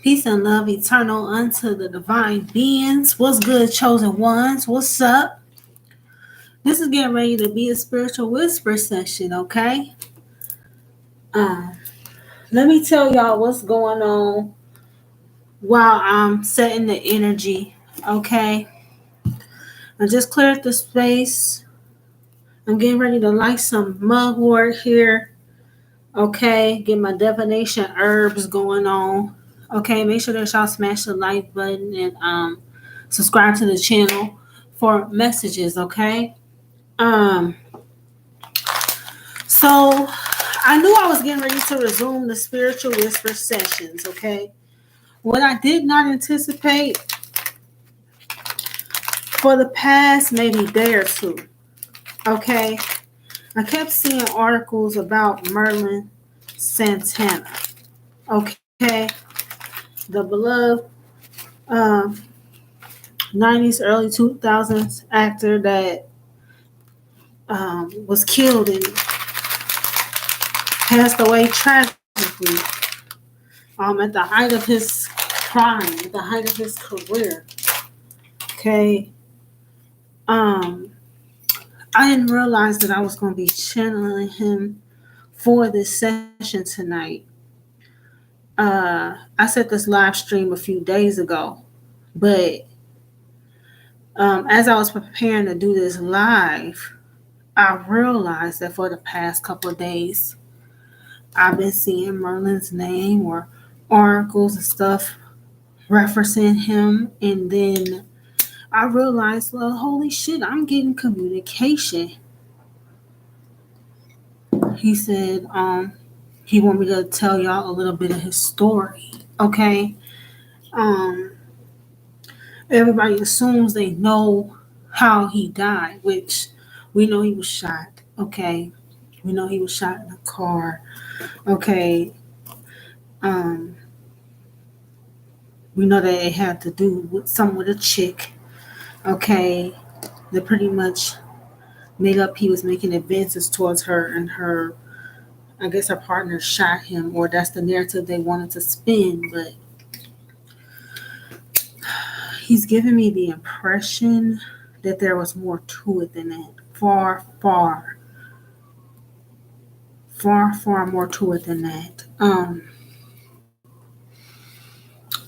Peace and love eternal unto the divine beings. What's good, chosen ones? What's up? This is getting ready to be a spiritual whisper session, okay? Um, Let me tell y'all what's going on while I'm setting the energy, okay? I just cleared the space. I'm getting ready to light some mugwort here, okay? Get my divination herbs going on. Okay, make sure that y'all smash the like button and subscribe to the channel for messages, okay? Um so I knew I was getting ready to resume the spiritual whisper sessions, okay? What I did not anticipate for the past maybe day or two, okay? I kept seeing articles about Merlin Santana, okay? The beloved um 90s, early 2000s actor that was killed and passed away tragically at the height of his prime, at the height of his career. Okay. Um, I didn't realize that I was going to be channeling him for this session tonight. I set this live stream a few days ago, but as I was preparing to do this live, I realized that for the past couple of days, I've been seeing Merlin's name or articles and stuff referencing him. And then I realized, well, holy shit, I'm getting communication. He said, he want me to tell y'all a little bit of his story. Okay. Um, Everybody assumes they know how he died, which we know he was shot. Okay. We know he was shot in a car. Okay. Um, we know that it had to do with a chick. Okay. That pretty much made up he was making advances towards her, and I guess her partner shot him, or that's the narrative they wanted to spin. But he's giving me the impression that there was more to it than that. Far more to it than that. I'm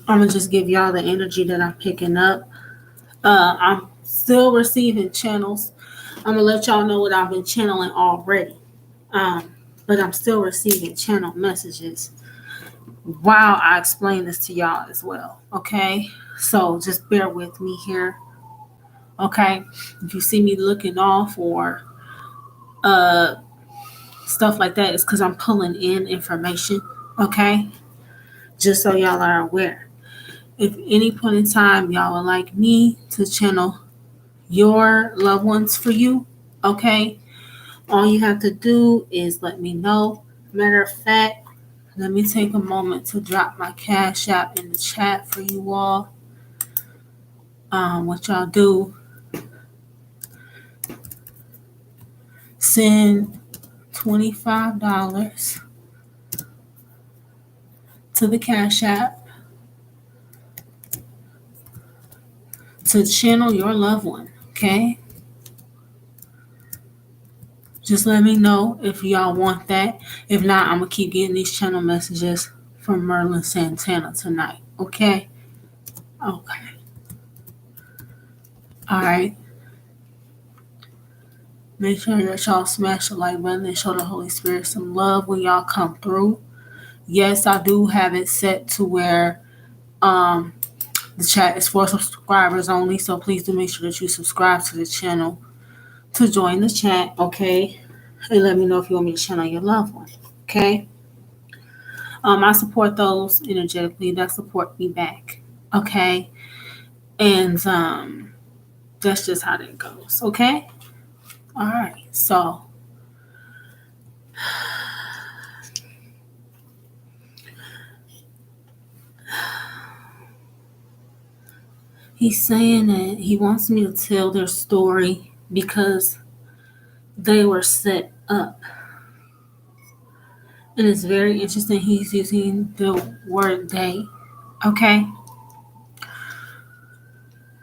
gonna just give y'all the energy that I'm picking up. I'm still receiving channels. I'm gonna let y'all know what I've been channeling already. But I'm still receiving channel messages while I explain this to y'all as well. Okay, so just bear with me here. Okay, if you see me looking off or uh stuff like that, it's because I'm pulling in information. Okay, just so y'all are aware. If any point in time y'all would like me to channel your loved ones for you, okay, all you have to do is let me know. Matter of fact, let me take a moment to drop my Cash App in the chat for you all. What y'all do, send $25 to the Cash App to channel your loved one, okay? Just let me know if y'all want that. If not, I'm going to keep getting these channel messages from Merlin Santana tonight, okay? Okay. All right. Make sure that y'all smash the like button and show the Holy Spirit some love when y'all come through. Yes, I do have it set to where um the chat is for subscribers only, so please do make sure that you subscribe to the channel to join the chat, okay? And let me know if you want me to channel your loved one, okay? I support those energetically that support me back, okay? And that's just how that goes, okay? All right, so he's saying that he wants me to tell their story because they were set up. And it's very interesting he's using the word they. Okay.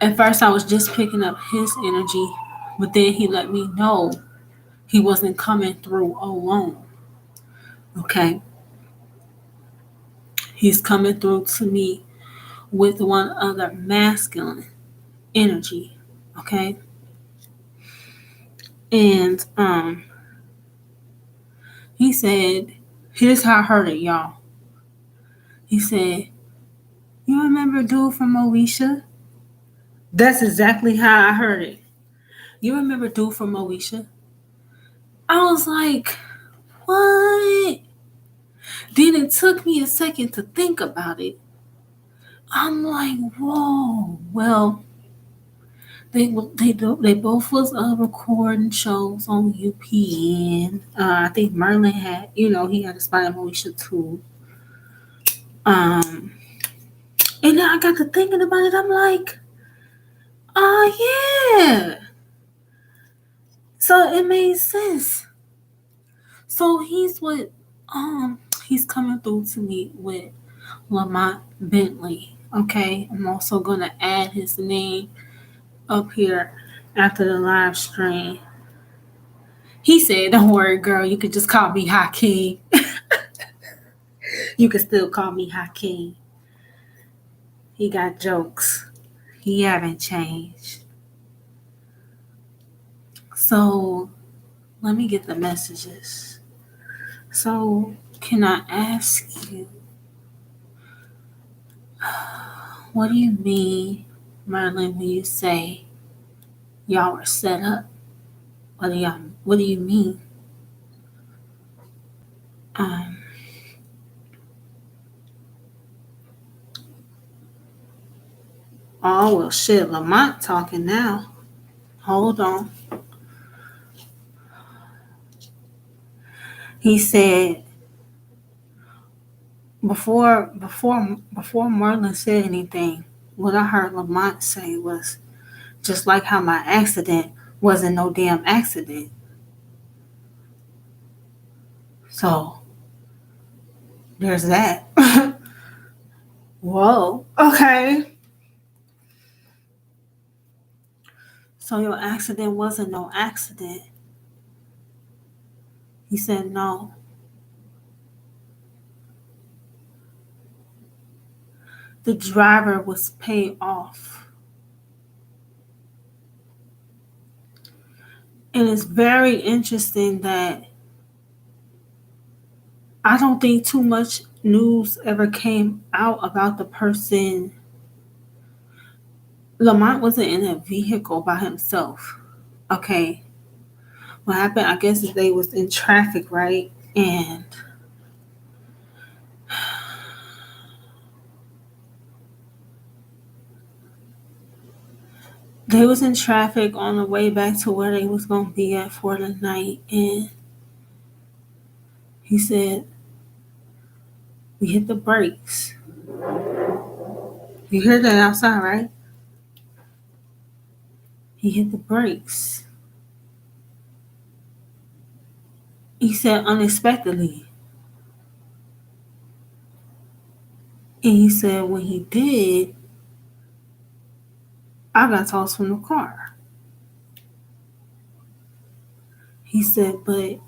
At first, I was just picking up his energy, but then he let me know he wasn't coming through alone. Okay. He's coming through to me with one other masculine energy. Okay. And he said, here's how I heard it, y'all. He said, "You remember dude from Moesha?" That's exactly how I heard it. "You remember dude from Moesha?" I was like, what? Then it took me a second to think about it. I'm like, whoa. Well, they both was recording shows on UPN. I think Merlin had, he had a spot in Moesha too. Um, and then I got to thinking about it. I'm like, oh yeah. So it made sense. So he's coming through to me with Lamont Bentley. Okay. I'm also gonna add his name up here after the live stream. He said, "Don't worry, girl, you could just call me Hakeem." You can still call me Hakeem. He got jokes. He haven't changed. So let me get the messages. So can I ask you, what do you mean, Merlin, when you say y'all were set up? What do you mean? Um oh well shit, Lamont talking now. Hold on. He said before Merlin said anything, what I heard Lamont say was just like how my accident wasn't no damn accident. So there's that. Whoa. Okay. So your accident wasn't no accident. He said no. The driver was paid off. And it's very interesting that I don't think too much news ever came out about the person. Lamont wasn't in a vehicle by himself. Okay. What happened, I guess, is they was in traffic, right? And they was in traffic on the way back to where they was going to be at for the night. And he said, we hit the brakes. You hear that outside, right? He hit the brakes. He said unexpectedly. And he said when he did, I got tossed from the car. He said, but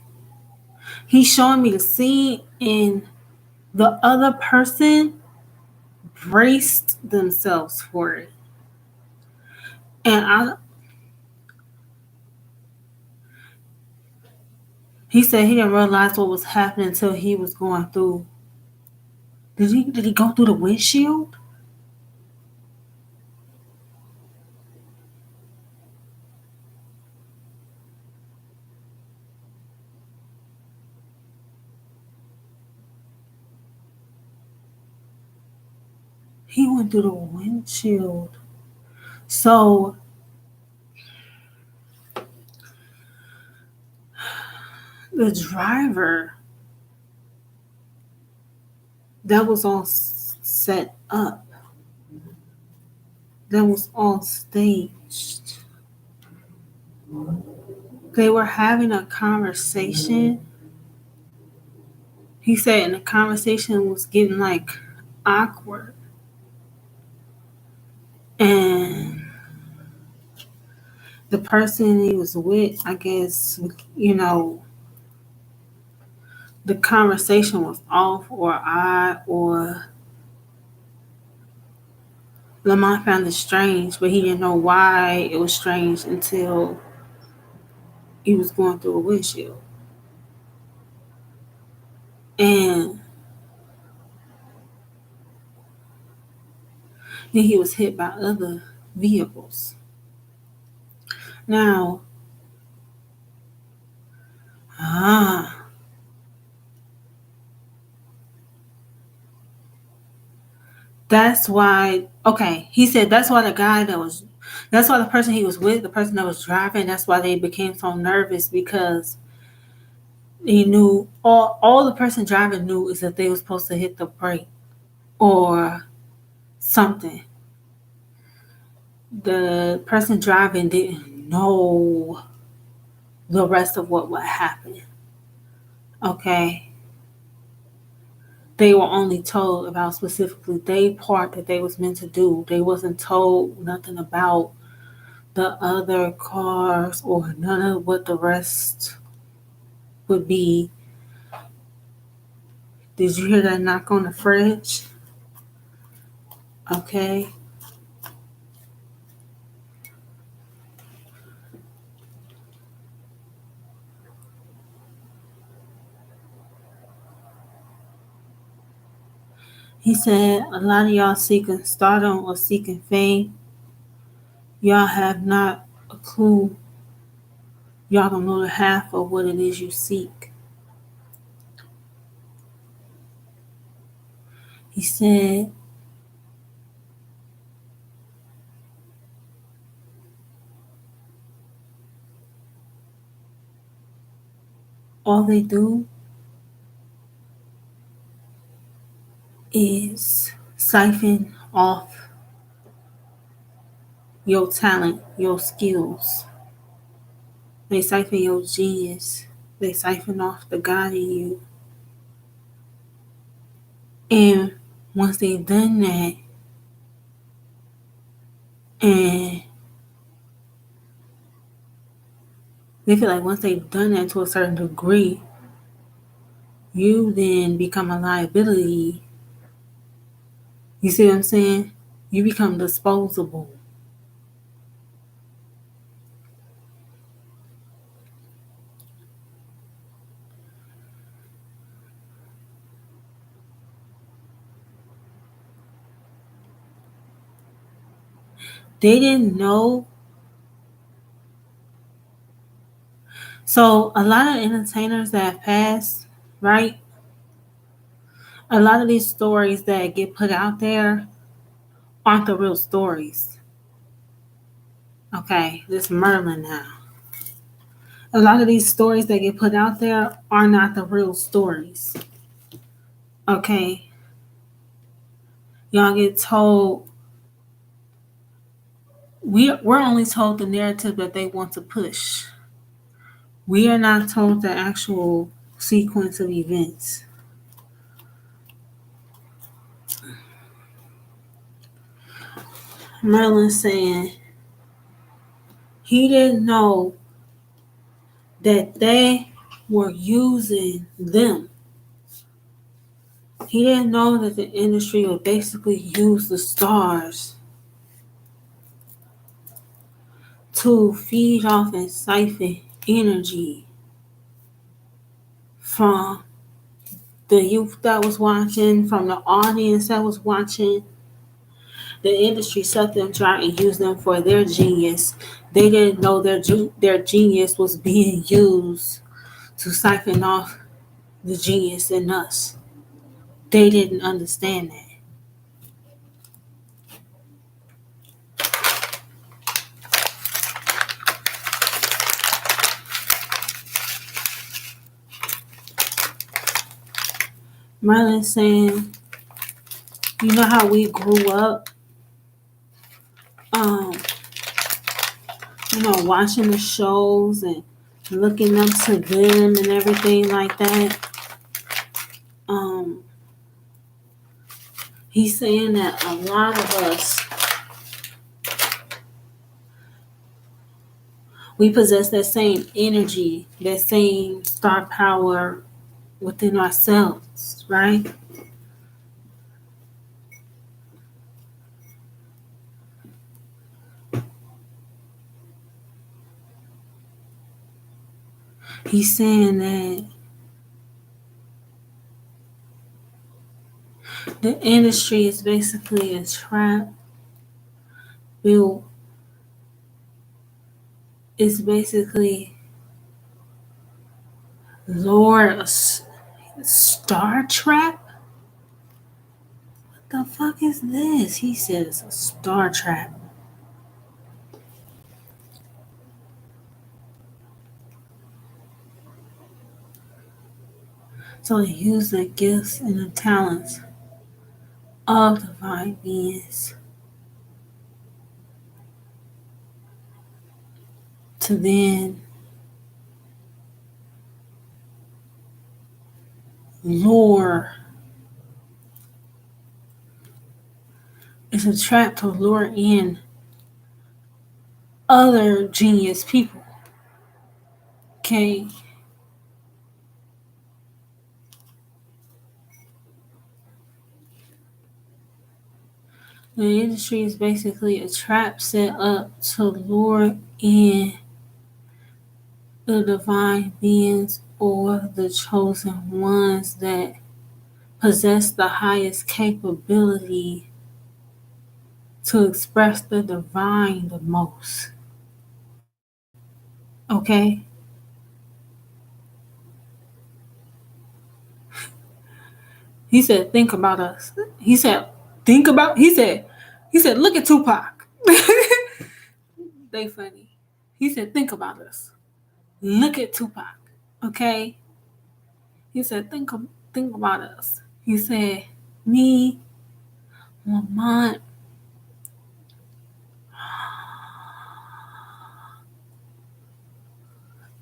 he's showing me the scene and the other person braced themselves for it. And he said he didn't realize what was happening until he was going through. Did he go through the windshield? He went through the windshield. So the driver that was all set up, that was all staged. They were having a conversation. He said, and the conversation was getting like awkward. And the person he was with, I guess, the conversation was off or odd, or Lamont found it strange, but he didn't know why it was strange until he was going through a windshield. And then he was hit by other vehicles. Now, that's why, okay, he said that's why that's why the person he was with, the person that was driving, that's why they became so nervous, because he knew, all the person driving knew is that they were supposed to hit the brake or something. The person driving didn't know the rest of what would happen. Okay. They were only told about specifically their part that they was meant to do. They wasn't told nothing about the other cars or none of what the rest would be. Did you hear that knock on the fridge? Okay. He said, a lot of y'all seeking stardom or seeking fame, y'all have not a clue. Y'all don't know the half of what it is you seek. He said, all they do is siphon off your talent, your skills. They siphon your genius. They siphon off the God in you. And once they've done that, and they feel like once they've done that to a certain degree, you then become a liability. You see what I'm saying? You become disposable. They didn't know. So a lot of entertainers that have passed, right? A lot of these stories that get put out there aren't the real stories. Okay, this Merlin now. A lot of these stories that get put out there are not the real stories. Okay, y'all get told, we're only told the narrative that they want to push. We are not told the actual sequence of events. Merlin saying he didn't know that they were using them. He didn't know that the industry would basically use the stars to feed off and siphon energy from the youth that was watching, from the audience that was watching. The industry set them trying to use them for their genius. They didn't know their genius was being used to siphon off the genius in us. They didn't understand that. Merlin saying, you know how we grew up, um, watching the shows and looking up to them and everything like that. He's saying that a lot of us We possess that same energy, that same star power within ourselves, right? He's saying that the industry is basically a trap built. It's basically Lord a star trap. What the fuck is this? He says a star trap. So they use the gifts and the talents of divine beings to then lure. It's a trap to lure in other genius people. Okay. The industry is basically a trap set up to lure in the divine beings or the chosen ones that possess the highest capability to express the divine the most. Okay? He said, think about us. He said, look at Tupac. They funny. He said, think about us. Look at Tupac. Okay? He said, think about us. He said, me, Lamont,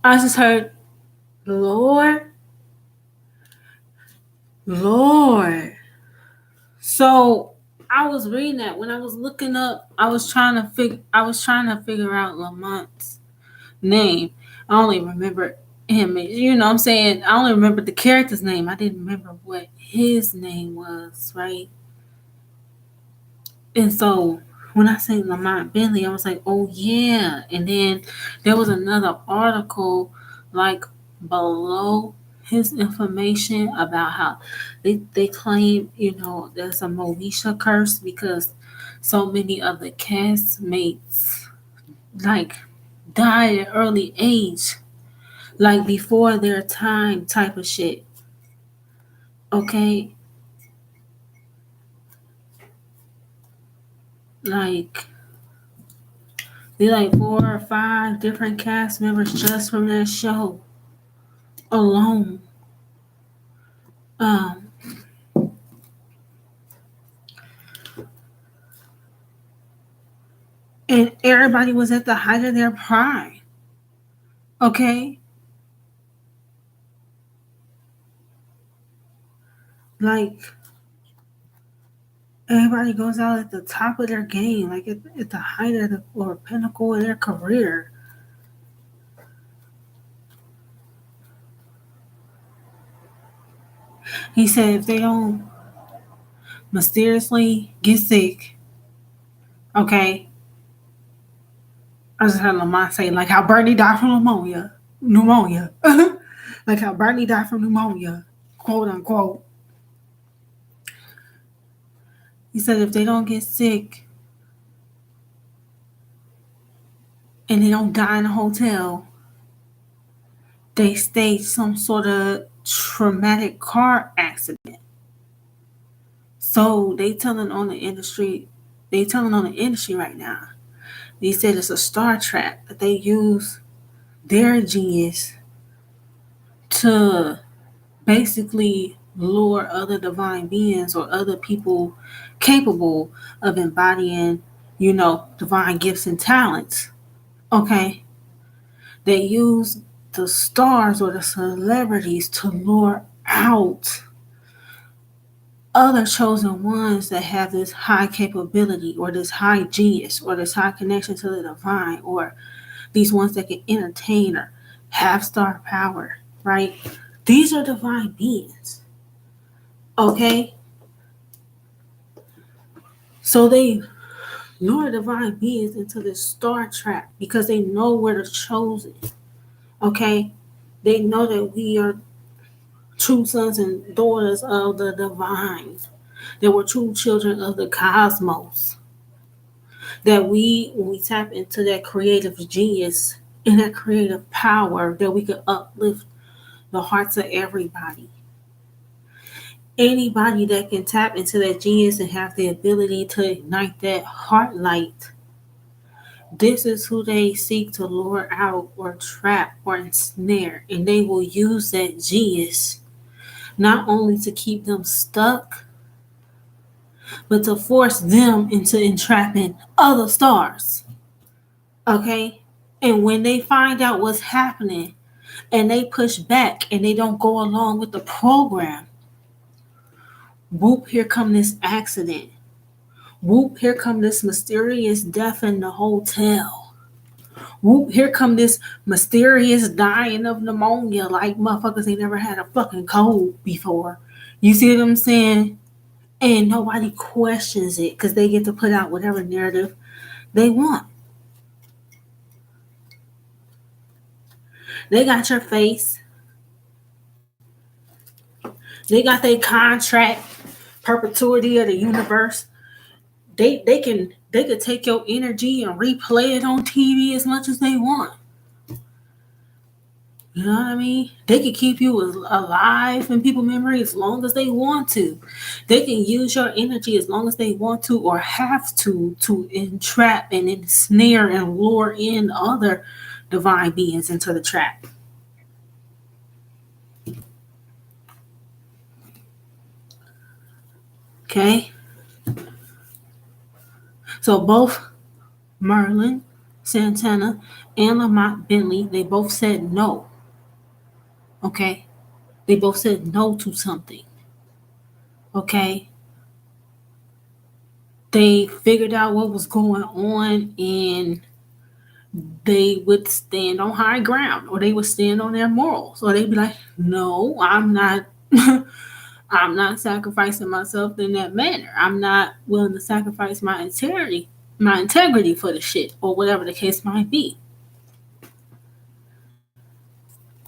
I just heard, Lord, Lord. So I was reading that when I was looking up. I was trying to figure out Lamont's name. I only remember him. You know what I'm saying? I only remember the character's name. I didn't remember what his name was, right? And so when I say Lamont Bentley, I was like, oh yeah. And then there was another article like below his information about how they claim, there's a Moesha curse because so many of the castmates like died at early age, like before their time type of shit. Okay? Like they like 4 or 5 different cast members just from that show alone. Um, and everybody was at the height of their prime. Okay? Like everybody goes out at the top of their game, like at the height of or pinnacle of their career. He said if they don't mysteriously get sick, okay, I just heard Lamont say, like how Bernie died from pneumonia. Pneumonia. Like how Bernie died from pneumonia, quote unquote. He said if they don't get sick and they don't die in a hotel, they stage some sort of traumatic car accident. So they telling on the industry right now. They said it's a star trap that they use their genius to basically lure other divine beings or other people capable of embodying, divine gifts and talents. Okay? They use the stars or the celebrities to lure out other chosen ones that have this high capability or this high genius or this high connection to the divine or these ones that can entertain or have star power, right? These are divine beings, okay? So they lure divine beings into this star trap because they know we're the chosen, okay? They know that we are true sons and daughters of the divine, that we're true children of the cosmos, that when we tap into that creative genius and that creative power, that we could uplift the hearts of everybody. Anybody that can tap into that genius and have the ability to ignite that heart light, this is who they seek to lure out or trap or ensnare. And they will use that genius not only to keep them stuck, but to force them into entrapping other stars. Okay? And when they find out what's happening and they push back and they don't go along with the program, whoop, here come this accident. Whoop, here come this mysterious death in the hotel. Whoop, here come this mysterious dying of pneumonia like motherfuckers ain't never had a fucking cold before. You see what I'm saying? And nobody questions it because they get to put out whatever narrative they want. They got your face. They got their contract, perpetuity of the universe. They could take your energy and replay it on TV as much as they want. You know what I mean? They can keep you alive in people's memory as long as they want to. They can use your energy as long as they want to or have to entrap and ensnare and lure in other divine beings into the trap. Okay? So both Merlin Santana and Lamont Bentley, they both said no. Okay? They both said no to something. Okay? They figured out what was going on and they would stand on high ground or they would stand on their morals or they'd be like, no, I'm not I'm not sacrificing myself in that manner. I'm not willing to sacrifice my integrity for the shit or whatever the case might be.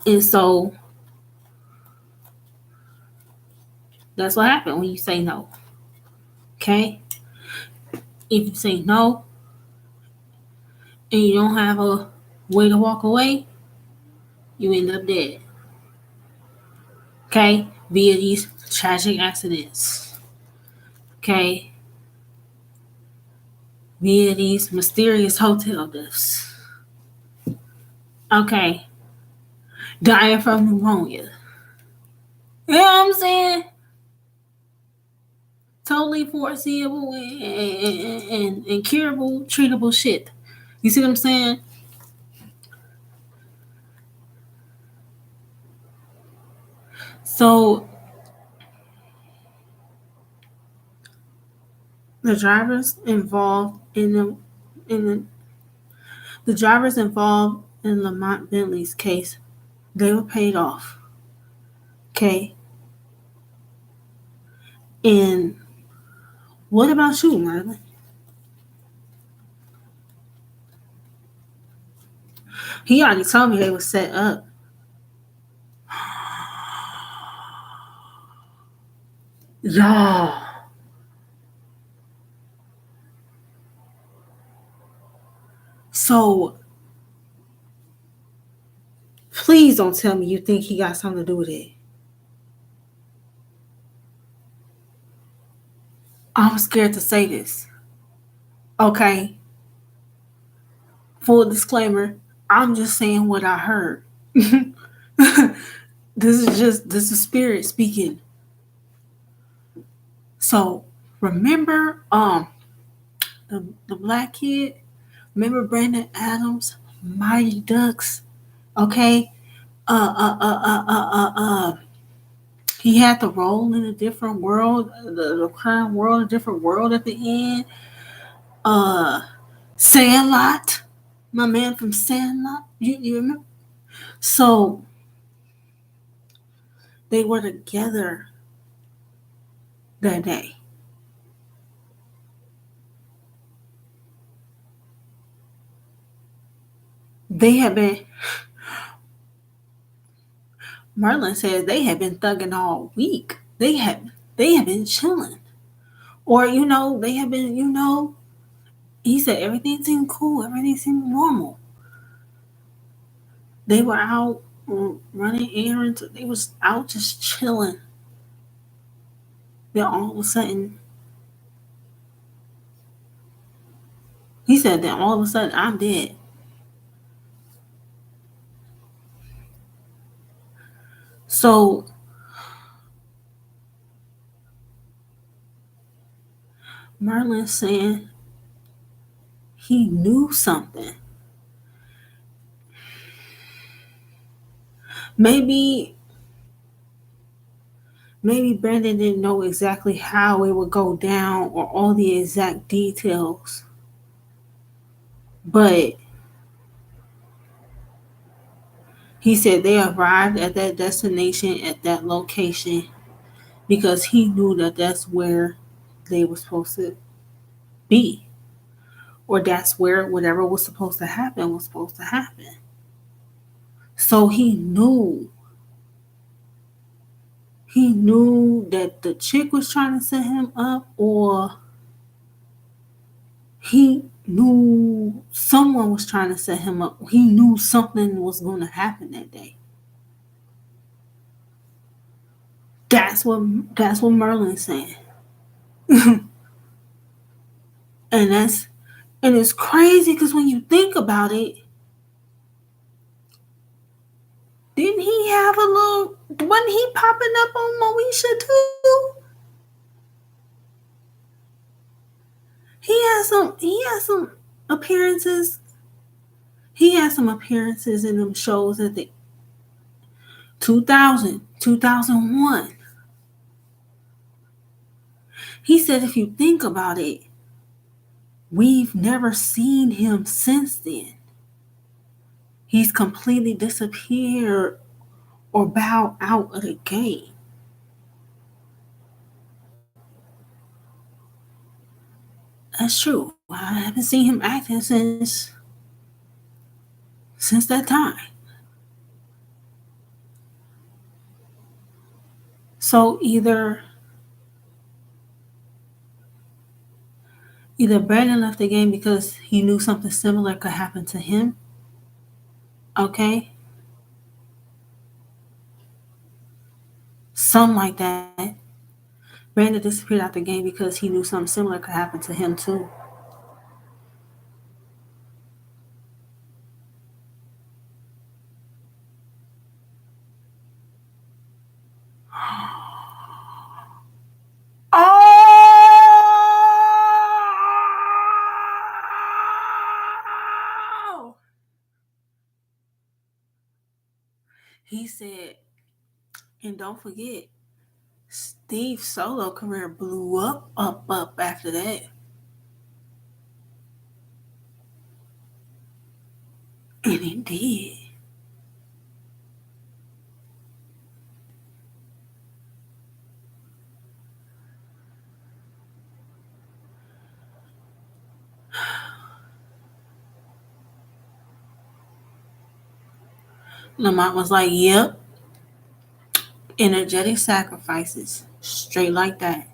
And so that's what happened when you say no. Okay? If you say no and you don't have a way to walk away, you end up dead. Okay? Via these tragic accidents. Okay? Via these mysterious hotel deaths. Okay? Dying from pneumonia. You know what I'm saying? Totally foreseeable and curable, treatable shit. You see what I'm saying? So the drivers involved the drivers involved in Lamont Bentley's case, they were paid off. Okay. And what about you, Merlin? He already told me they were set up. Y'all. So please don't tell me you think he got something to do with it. I'm scared to say this. Okay. Full disclaimer, I'm just saying what I heard. This is spirit speaking. So remember the black kid? Remember Brandon Adams, Mighty Ducks? Okay. He had the role in a different world, the current world, a different world at the end. Say a lot. My man from Sandlot. You remember? So they were together that day. They had been Merlin said they had been thugging all week. They had been chilling. Or, they had been, he said everything seemed cool, everything seemed normal. They were out running errands, they was out just chilling. Then all of a sudden, he said that all of a sudden I'm dead. So Merlin saying he knew something. Maybe maybe Brandon didn't know exactly how it would go down or all the exact details. But he said they arrived at that destination at that location because he knew that that's where they were supposed to be, or that's where whatever was supposed to happen was supposed to happen. So he knew that the chick was trying to set him up, or he knew someone was trying to set him up. He knew something was going to happen that day. That's what Merlin's saying. And it's crazy because when you think about it, didn't he have a little? Wasn't he popping up on Moesha too? He had some appearances. He had some appearances in them shows at the 2001. He said if you think about it, we've never seen him since then. He's completely disappeared or bowed out of the game. That's true. I haven't seen him acting since that time. So either Brandon left the game because he knew something similar could happen to him. Okay? Something like that. Brandon disappeared out the game because he knew something similar could happen to him too. Oh! He said, and don't forget, Steve's solo career blew up after that. And it did. Lamont was like, yep, energetic sacrifices. Straight like that.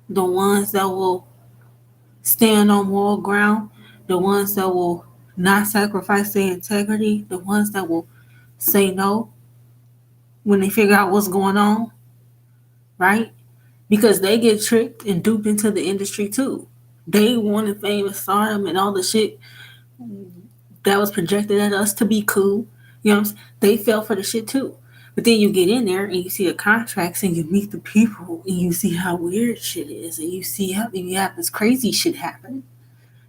The ones that will stand on moral ground, the ones that will not sacrifice their integrity, the ones that will say no when they figure out what's going on, right? Because they get tricked and duped into the industry too. They wanted fame and stardom and all the shit that was projected at us to be cool. You know what I'm saying? They fell for the shit too. But then you get in there and you see the contracts and you meet the people and you see how weird shit is and you see how you have this crazy shit happen.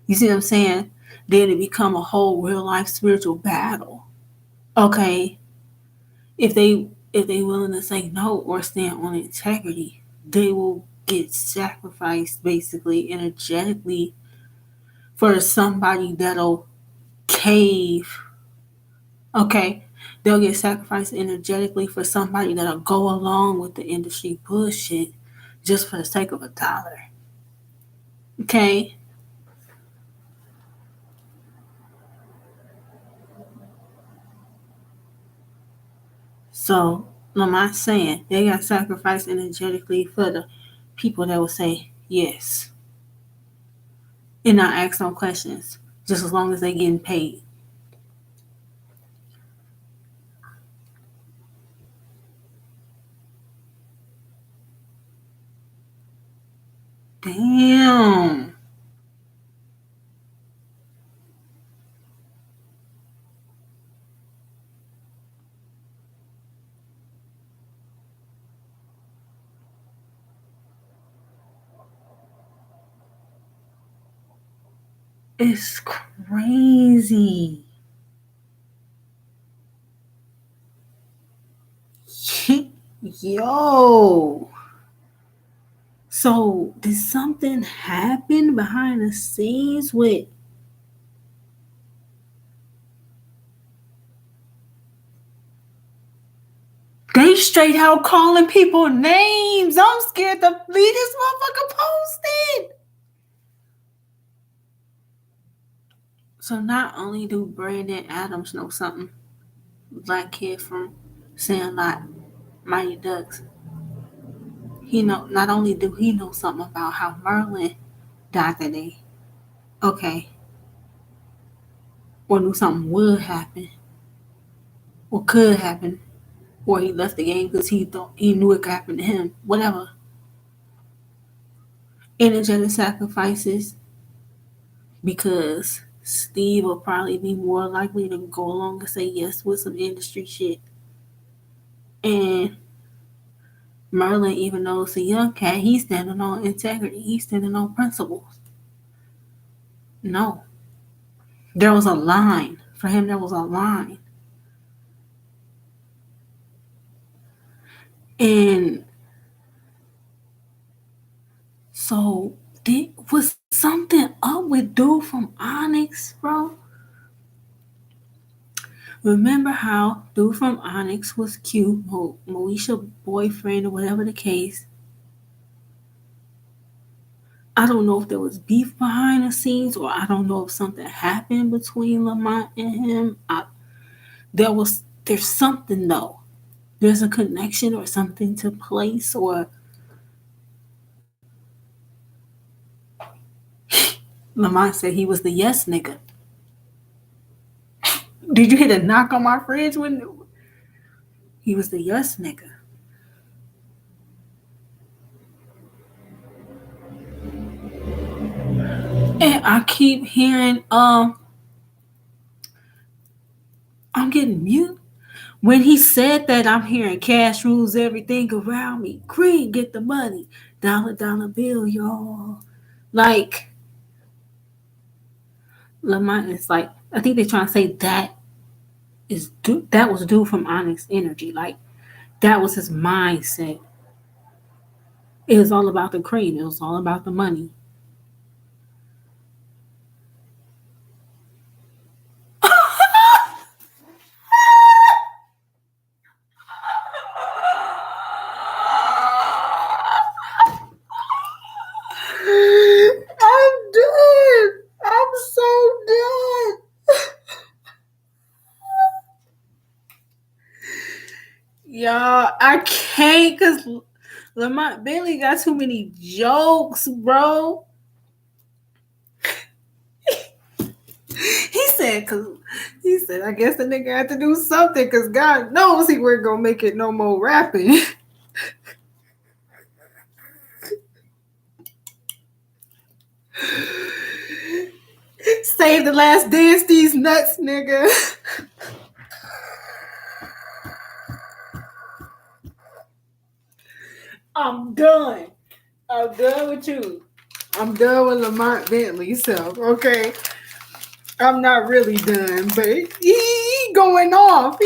You see what I'm saying? Then it become a whole real life spiritual battle. Okay, if they willing to say no or stand on integrity, they will get sacrificed basically energetically for somebody that'll cave. Okay, they'll get sacrificed energetically for somebody that'll go along with the industry bullshit just for the sake of $1. Okay, so I'm not saying they got sacrificed energetically for the people that will say yes and not ask no questions, just as long as they getting paid. Damn. It's crazy. Yo. So, did something happen behind the scenes with they straight out calling people names? I'm scared to leave this motherfucker posted. So not only do Brandon Adams know something, black kid from Sandlot, Mighty Ducks, he know not only do he know something about how Merlin died that day, okay, or knew something would happen, or could happen, or he left the game because he thought he knew it could happen to him, whatever. Energetic sacrifices because Steve will probably be more likely to go along and say yes with some industry shit. And Merlin, even though it's a young cat, he's standing on integrity. He's standing on principles. No. There was a line. For him, there was a line. And so, was something up with dude from Onyx, bro? Remember how dude from Onyx was cute, Moesha boyfriend or whatever the case. I don't know if there was beef behind the scenes or I don't know if something happened between Lamont and him. There's something though. There's a connection or something to place or Lamont said he was the yes nigga. Did you hear the knock on my fridge when he was the yes nigga? And I keep hearing I'm getting mute. When he said that, I'm hearing cash rules everything around me. Creed, get the money. Dollar bill, y'all. Like, Lamont is like, I think they're trying to say that was dude from Onyx Energy. Like, that was his mindset. It was all about the cream. It was all about the money. I'm done. I'm so done. Y'all, I can't because Lamont Bailey got too many jokes, bro. He said, I guess the nigga had to do something because God knows he wasn't gonna make it no more rapping. Save the last dance, these nuts, nigga. I'm done. I'm done with you. I'm done with Lamont Bentley, so okay. I'm not really done, but he going off.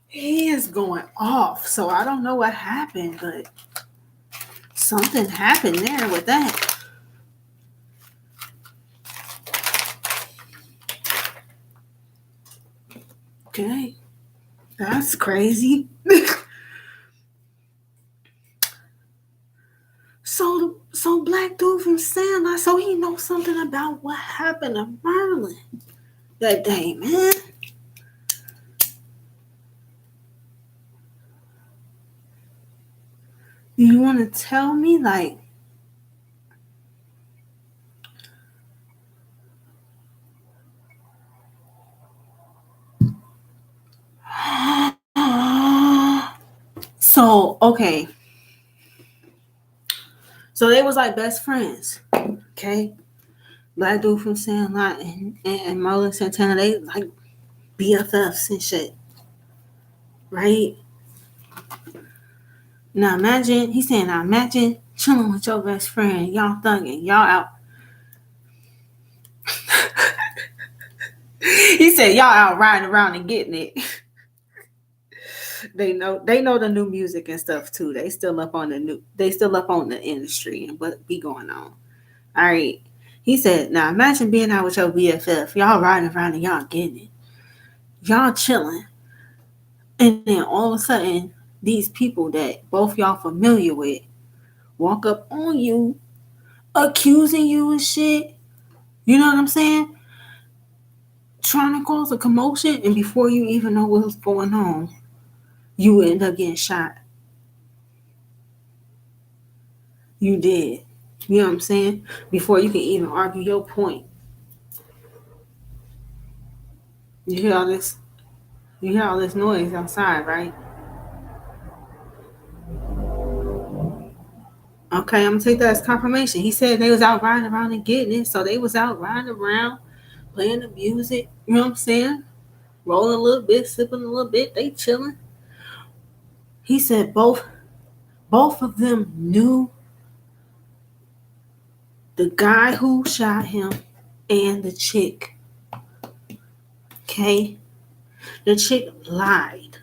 He is going off. So I don't know what happened, but something happened there with that. Okay. That's crazy. So black dude from Sandlot, so he knows something about what happened to Merlin that day, man. Do you want to tell me, like, so okay, so they was like best friends, okay? Black dude from Sandlot and Merlin Santana, they like BFFs and shit, right? Now imagine, he's saying, now imagine chilling with your best friend, y'all thugging, y'all out. He said y'all out riding around and getting it. They know the new music and stuff too. They still up on the industry and what be going on. All right. He said, now imagine being out with your BFF, y'all riding around and y'all getting it. Y'all chilling. And then all of a sudden, these people that both y'all familiar with walk up on you, accusing you and shit. You know what I'm saying? Trying to cause a commotion, and before you even know what's going on, you end up getting shot. You did. You know what I'm saying? Before you can even argue your point. You hear all this? You hear all this noise outside, right? Okay, I'm gonna take that as confirmation. He said they was out riding around and getting it, so they was out riding around, playing the music. You know what I'm saying? Rolling a little bit, sipping a little bit. They chilling. He said both of them knew the guy who shot him and the chick. Okay, the chick lied.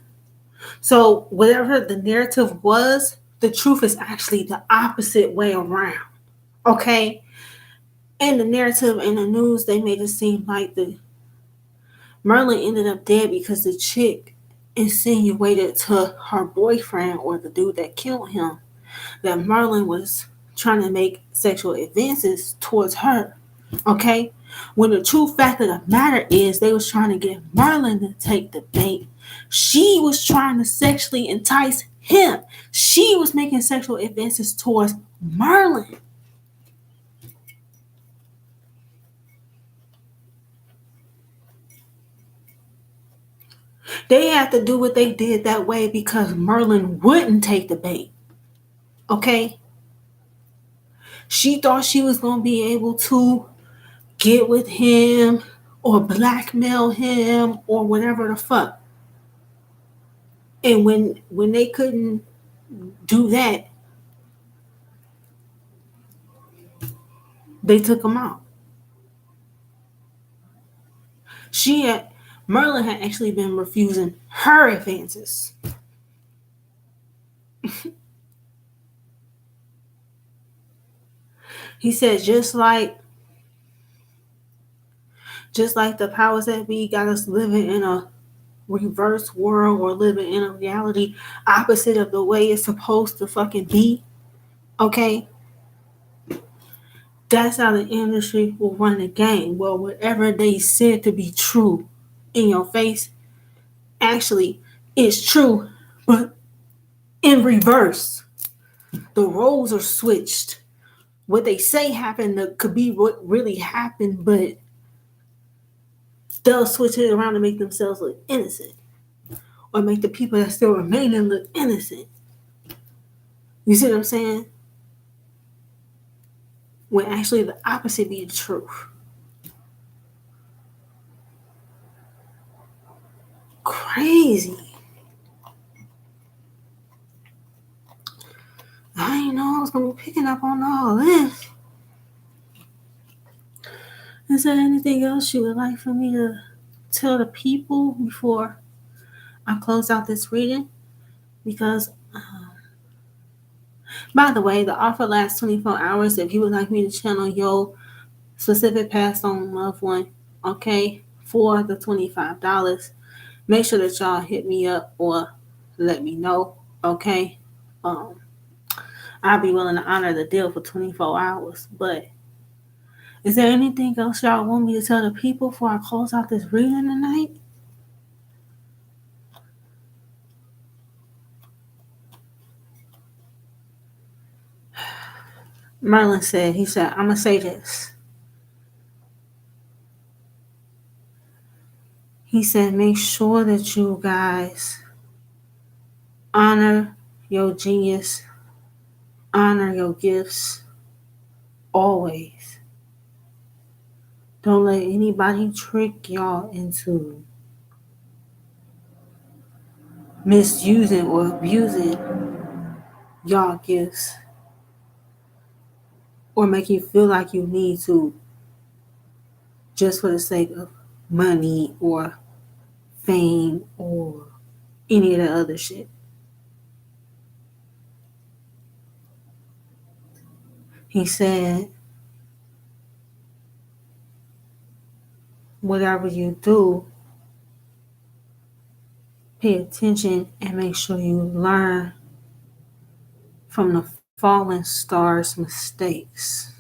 So whatever the narrative was, the truth is actually the opposite way around. Okay? And the narrative in the news, they made it seem like the Merlin ended up dead because the chick insinuated to her boyfriend or the dude that killed him that Merlin was trying to make sexual advances towards her. Okay? When the true fact of the matter is they was trying to get Merlin to take the bait. She was trying to sexually entice him. She was making sexual advances towards Merlin. They had to do what they did that way because Merlin wouldn't take the bait. Okay? She thought she was going to be able to get with him or blackmail him or whatever the fuck. And when they couldn't do that, they took him out. Merlin had actually been refusing her advances. He said just like the powers that be got us living in a reverse world or living in a reality opposite of the way it's supposed to fucking be. Okay? That's how the industry will run the game. Well, whatever they said to be true in your face actually is true, but in reverse. The roles are switched. What they say happened could be what really happened, but they'll switch it around to make themselves look innocent or make the people that still remaining look innocent. You see what I'm saying? When actually the opposite be the truth. Crazy. I didn't know I was going to be picking up on all this. Is there anything else you would like for me to tell the people before I close out this reading? Because, by the way, the offer lasts 24 hours. If you would like me to channel your specific passed on loved one, okay, for the $25, make sure that y'all hit me up or let me know. Okay. Um, I'll be willing to honor the deal for 24 hours. But is there anything else y'all want me to tell the people before I close out this reading tonight? Merlin said, I'm going to say this. He said, make sure that you guys honor your genius, honor your gifts always. Don't let anybody trick y'all into misusing or abusing y'all gifts or make you feel like you need to just for the sake of money or fame or any of the other shit. He said, whatever you do, pay attention and make sure you learn from the fallen star's mistakes.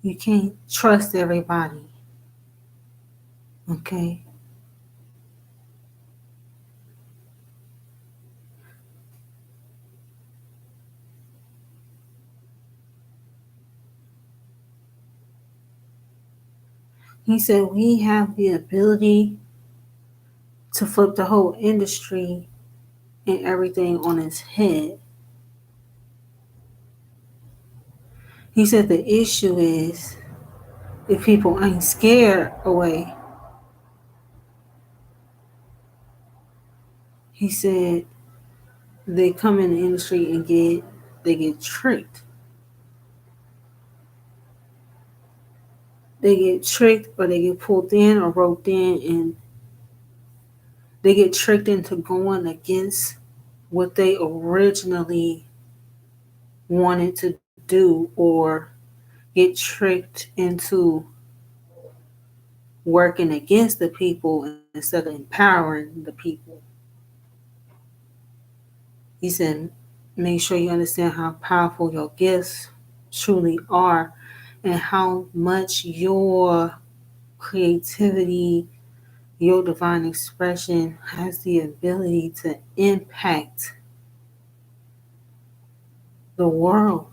You can't trust everybody. Okay? He said we have the ability to flip the whole industry and everything on its head. He said the issue is if people ain't scared away. He said they come in the industry and they get tricked. They get tricked or they get pulled in or roped in and they get tricked into going against what they originally wanted to do or get tricked into working against the people instead of empowering the people. He said, make sure you understand how powerful your gifts truly are and how much your creativity, your divine expression has the ability to impact the world.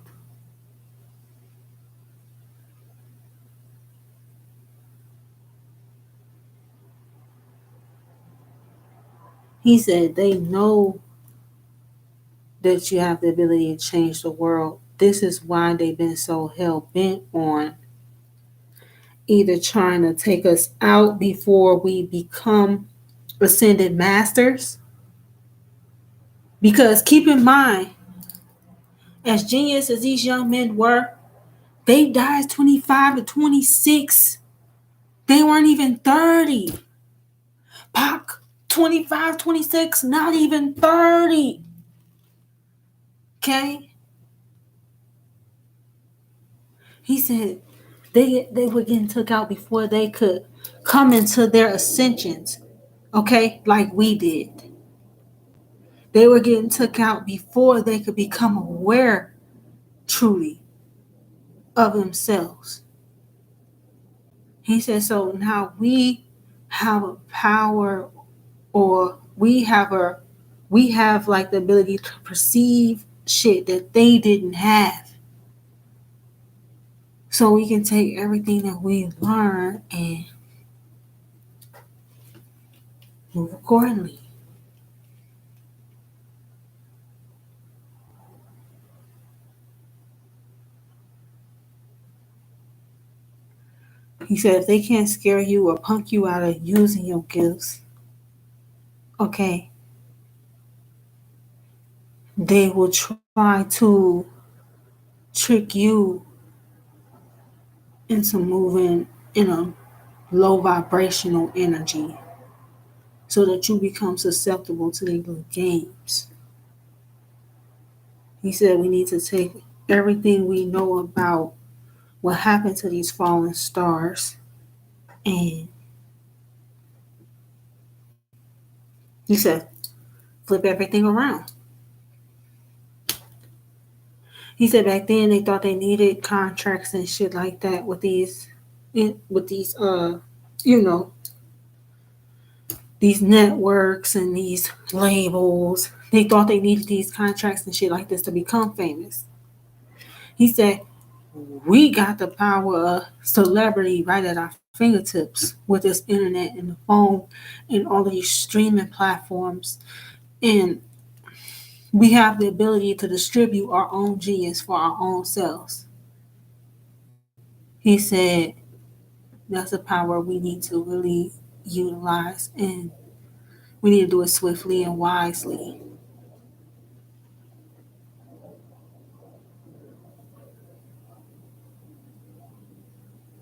He said they know that you have the ability to change the world. This is why they've been so hell bent on either trying to take us out before we become ascended masters. Because keep in mind, as genius as these young men were, they died 25 to 26. They weren't even 30. Pac, 25, 26, not even 30. Okay? He said they were getting took out before they could come into their ascensions. Okay? Like we did. They were getting took out before they could become aware truly of themselves. He said, so now we have a power or we have like the ability to perceive shit that they didn't have. So we can take everything that we learn and move accordingly. He said if they can't scare you or punk you out of using your gifts, okay, they will try to trick you into moving in a low vibrational energy so that you become susceptible to their little games. He said we need to take everything we know about what happened to these fallen stars, and he said flip everything around. He said back then they thought they needed contracts and shit like that with these, you know, these networks and these labels. They thought they needed these contracts and shit like this to become famous. He said we got the power of celebrity right at our fingertips with this internet and the phone and all of these streaming platforms. And we have the ability to distribute our own genius for our own selves. He said that's a power we need to really utilize, and we need to do it swiftly and wisely.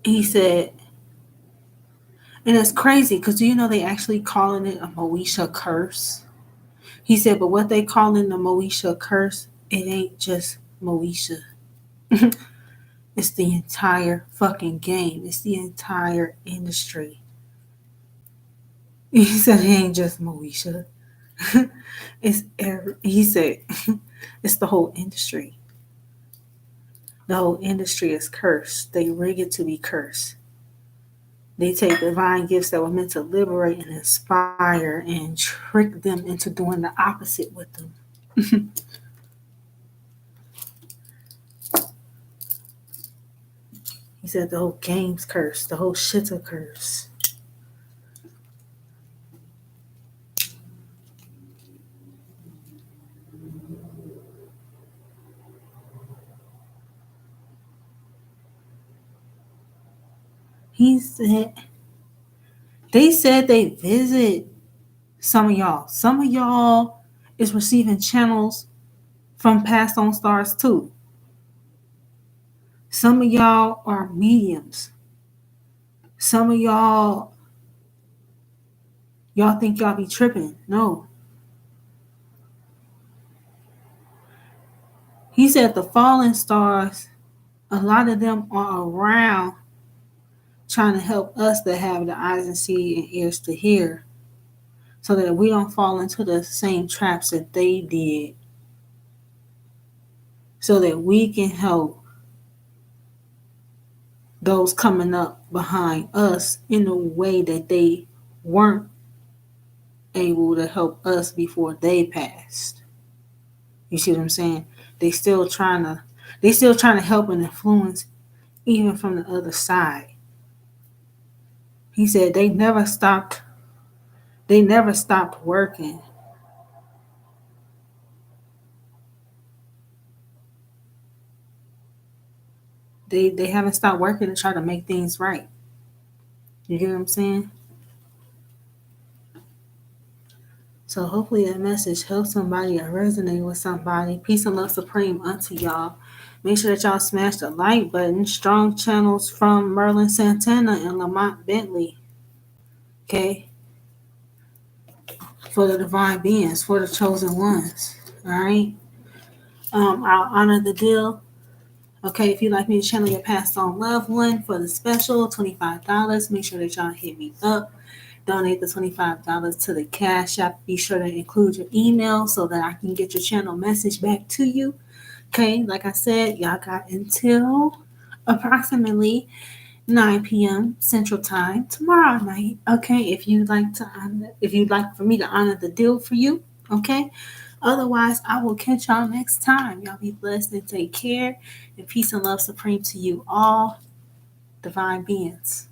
He said, and it's crazy because do you know they actually calling it a Moesha curse? He said, but what they calling the Moesha curse, it ain't just Moesha. It's the entire fucking game. It's the entire industry. He said it ain't just Moesha. He said it's the whole industry. The whole industry is cursed. They rig it to be cursed. They take divine gifts that were meant to liberate and inspire and trick them into doing the opposite with them. He said the whole game's cursed. The whole shit's a curse. He said they said they visit some of y'all. Some of y'all is receiving channels from passed on stars too. Some of y'all are mediums. Some of y'all think y'all be tripping. No. He said the fallen stars, a lot of them are around trying to help us to have the eyes and see and ears to hear so that we don't fall into the same traps that they did, so that we can help those coming up behind us in a way that they weren't able to help us before they passed. You see what I'm saying? They still trying to help and influence even from the other side. He said they never stopped working. They haven't stopped working to try to make things right. You get what I'm saying? So hopefully that message helps somebody or resonate with somebody. Peace and love supreme unto y'all. Make sure that y'all smash the like button. Strong channels from Merlin Santana and Lamont Bentley. Okay? For the divine beings, for the chosen ones. Alright? I'll honor the deal. Okay, if you'd like me to channel your passed on loved one for the special, $25, make sure that y'all hit me up. Donate the $25 to the Cash App. Be sure to include your email so that I can get your channel message back to you. Okay, like I said, y'all got until approximately 9 p.m. Central Time tomorrow night. Okay, if you'd like for me to honor the deal for you. Okay. Otherwise, I will catch y'all next time. Y'all be blessed and take care. And peace and love supreme to you all, divine beings.